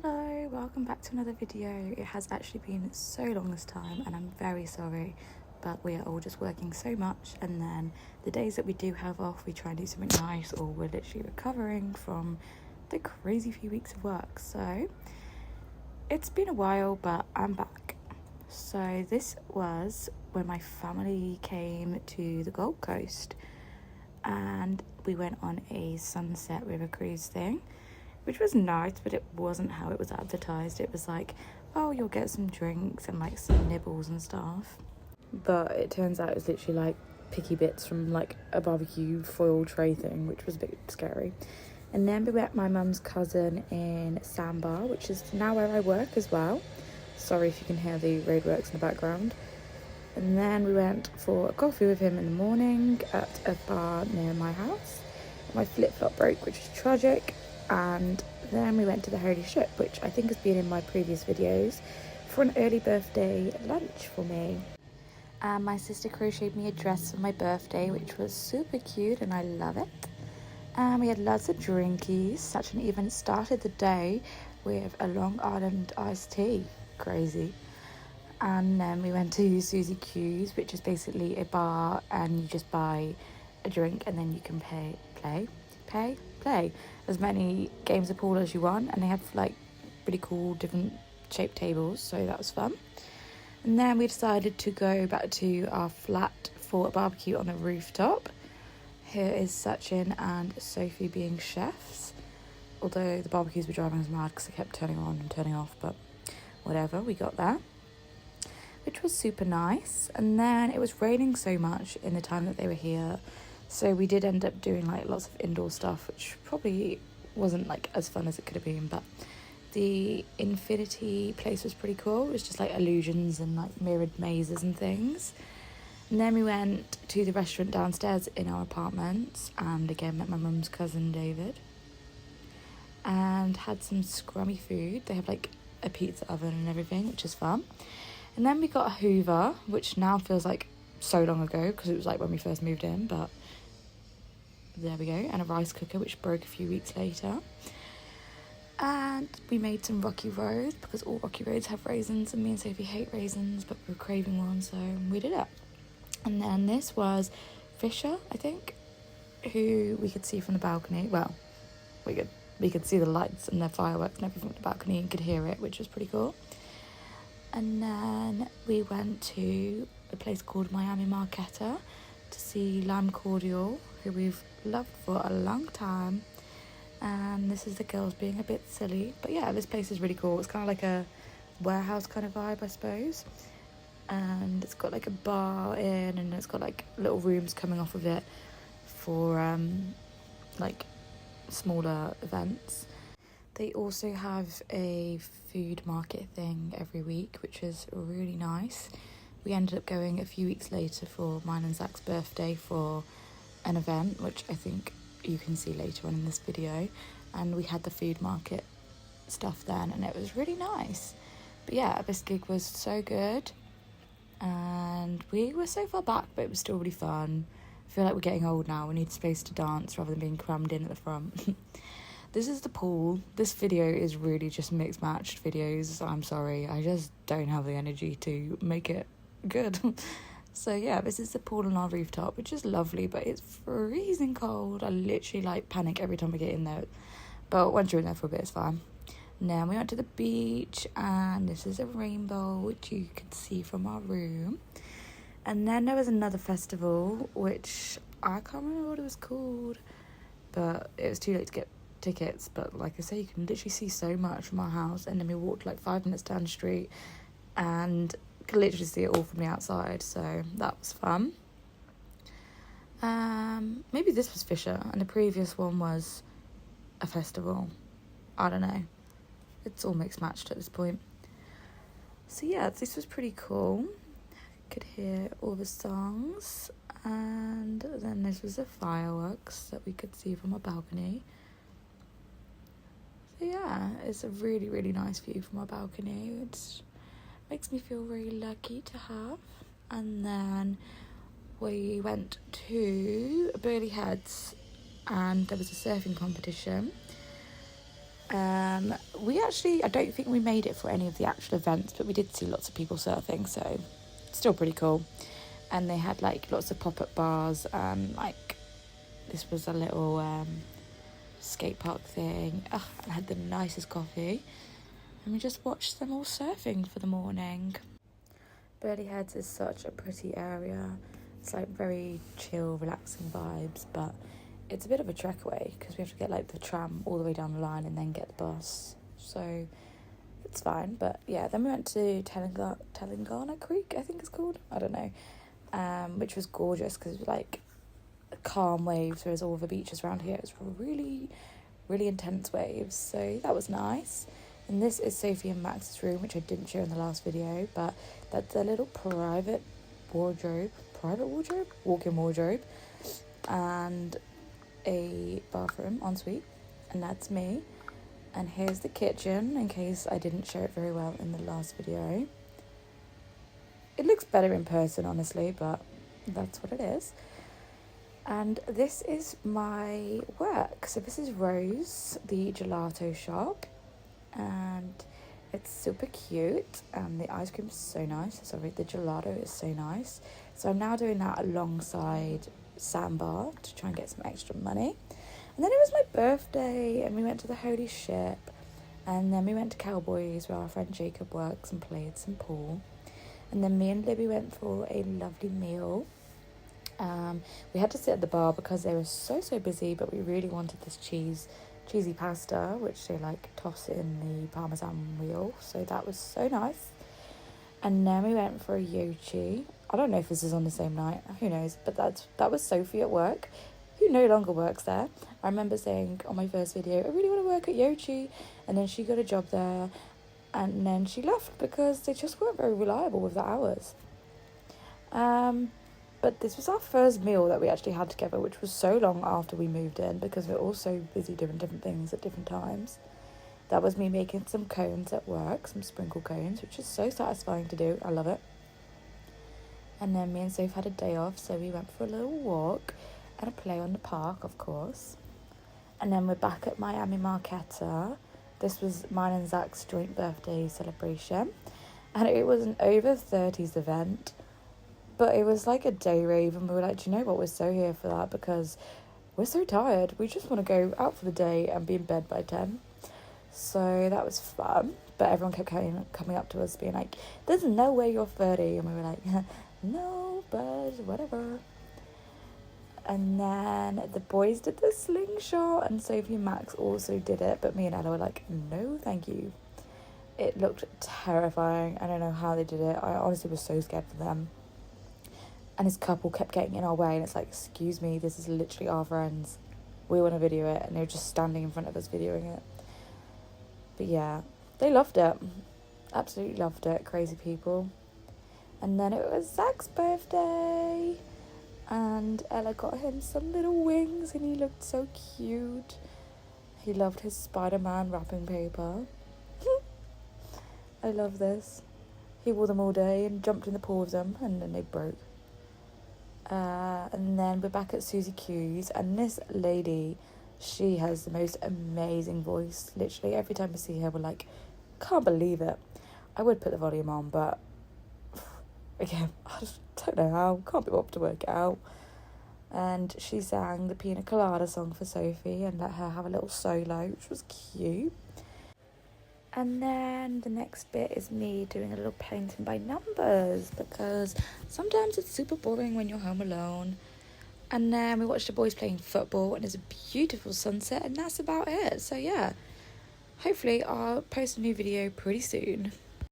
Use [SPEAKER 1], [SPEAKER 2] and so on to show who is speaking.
[SPEAKER 1] Hello, welcome back to another video. It has actually been so long this time and I'm very sorry, but we are all just working so much, and then the days that we do have off we try and do something nice, or we're literally recovering from the crazy few weeks of work. So it's been a while, but I'm back. So this was when my family came to the Gold Coast and we went on a sunset river cruise thing, which was nice, but it wasn't how it was advertised. It was like, oh, you'll get some drinks and like some nibbles and stuff. But it turns out it was literally like picky bits from like a barbecue foil tray thing, which was a bit scary. And then we met my mum's cousin in Sandbar, which is now where I work as well. Sorry if you can hear the roadworks in the background. And then we went for a coffee with him in the morning at a bar near my house. My flip-flop broke, which is tragic. And then we went to the Holy Ship, which I think has been in my previous videos, for an early birthday lunch for me. And my sister crocheted me a dress for my birthday, which was super cute and I love it. And we had lots of drinkies. Such an even started the day with a Long Island iced tea. Crazy. And then we went to Susie Q's, which is basically a bar and you just buy a drink and then you can play as many games of pool as you want, and they have like really cool different shaped tables, so that was fun. And then we decided to go back to our flat for a barbecue on the rooftop. Here is Sachin and Sophie being chefs, although the barbecues were driving us mad because they kept turning on and turning off, but whatever, we got there, which was super nice. And then it was raining so much in the time that they were here, so we did end up doing like lots of indoor stuff, which probably wasn't like as fun as it could have been, but the infinity place was pretty cool. It was just like illusions and like mirrored mazes and things. And then we went to the restaurant downstairs in our apartments and again met my mum's cousin David and had some scrummy food. They have like a pizza oven and everything, which is fun. And then we got a Hoover, which now feels like so long ago because it was like when we first moved in, but there we go. And a rice cooker, which broke a few weeks later. And we made some Rocky Roads because all Rocky Roads have raisins and me and Sophie hate raisins, but we were craving one, so we did it. And then this was Fisher, I think, who we could see from the balcony. Well, we could see the lights and the fireworks and everything from the balcony and could hear it, which was pretty cool. And then we went to a place called Miami Marquetta to see Lamb Cordial, who we've loved for a long time. And this is the girls being a bit silly, but yeah, this place is really cool. It's kind of like a warehouse kind of vibe, I suppose, and it's got like a bar in and it's got like little rooms coming off of it for like smaller events. They also have a food market thing every week, which is really nice. We ended up going a few weeks later for mine and Zach's birthday for an event, which I think you can see later on in this video, and we had the food market stuff then and it was really nice. But yeah, this gig was so good and we were so far back, but it was still really fun. I feel like we're getting old now, we need space to dance rather than being crammed in at the front. This is the pool. This video is really just mixed matched videos. I'm sorry, I just don't have the energy to make it good. So yeah, this is the pool on our rooftop, which is lovely, but it's freezing cold. I literally like panic every time I get in there, but once you're in there for a bit, it's fine. And then we went to the beach, and this is a rainbow, which you can see from our room. And then there was another festival, which I can't remember what it was called, but it was too late to get tickets. But like I say, you can literally see so much from our house, and then we walked like 5 minutes down the street and could literally see it all from the outside, so that was fun. Maybe this was Fisher and the previous one was a festival. I don't know, it's all mixed matched at this point. So yeah, this was pretty cool. Could hear all the songs, and then this was the fireworks that we could see from our balcony. So yeah, it's a really, really nice view from our balcony. It makes me feel really lucky to have. And then we went to Burley Heads and there was a surfing competition. I don't think we made it for any of the actual events, but we did see lots of people surfing, so still pretty cool. And they had like lots of pop-up bars, and like this was a little skate park thing. And I had the nicest coffee, and we just watched them all surfing for the morning. Burleigh Heads is such a pretty area. It's like very chill, relaxing vibes, but it's a bit of a trek away because we have to get like the tram all the way down the line and then get the bus. So it's fine, but yeah. Then we went to Telangana Creek, I think it's called. I don't know, which was gorgeous because it was like calm waves, whereas all the beaches around here is really, really intense waves. So that was nice. And this is Sophie and Max's room, which I didn't show in the last video, but that's a little private walk-in wardrobe, and a bathroom ensuite, and that's me. And here's the kitchen, in case I didn't show it very well in the last video. It looks better in person, honestly, but that's what it is. And this is my work. So this is Rose, the gelato shop, and it's super cute, and the ice cream is so nice. Sorry, the gelato is so nice. So I'm now doing that alongside Sandbar to try and get some extra money. And then it was my birthday, and we went to the Holy Ship, and then we went to Cowboys where our friend Jacob works and played some pool. And then me and Libby went for a lovely meal. We had to sit at the bar because they were so busy, but we really wanted this cheesy pasta, which they like toss in the parmesan wheel, so that was so nice. And then we went for a yochi. I don't know if this is on the same night, who knows, but that was Sophie at work, who no longer works there. I remember saying on my first video, I really want to work at Yochi, and then she got a job there, and then she left because they just weren't very reliable with the hours. But this was our first meal that we actually had together, which was so long after we moved in because we're all so busy doing different things at different times. That was me making some cones at work, some sprinkle cones, which is so satisfying to do. I love it. And then me and Soph had a day off, so we went for a little walk and a play on the park, of course. And then we're back at Miami Marquetta. This was mine and Zach's joint birthday celebration, and it was an over 30s event. But it was like a day rave, and we were like, do you know what, we're so here for that because we're so tired. We just want to go out for the day and be in bed by 10. So that was fun. But everyone kept coming up to us being like, there's no way you're 30. And we were like, no, but whatever. And then the boys did the slingshot, and Sophie and Max also did it. But me and Ella were like, no, thank you. It looked terrifying. I don't know how they did it. I honestly was so scared for them. And his couple kept getting in our way, and it's like, excuse me, this is literally our friends. We want to video it, and they were just standing in front of us videoing it. But yeah, they loved it. Absolutely loved it. Crazy people. And then it was Zach's birthday, and Ella got him some little wings, and he looked so cute. He loved his Spider-Man wrapping paper. I love this. He wore them all day and jumped in the pool with them, and then they broke. And then we're back at Susie Q's, and this lady, she has the most amazing voice. Literally every time we see her, we're like, can't believe it. I would put the volume on, but again, I just don't know how. Can't be bothered to work it out. And she sang the Pina Colada song for Sophie and let her have a little solo, which was cute. And then the next bit is me doing a little painting by numbers, because sometimes it's super boring when you're home alone. And then we watched the boys playing football, and it's a beautiful sunset, and that's about it. So yeah, hopefully I'll post a new video pretty soon.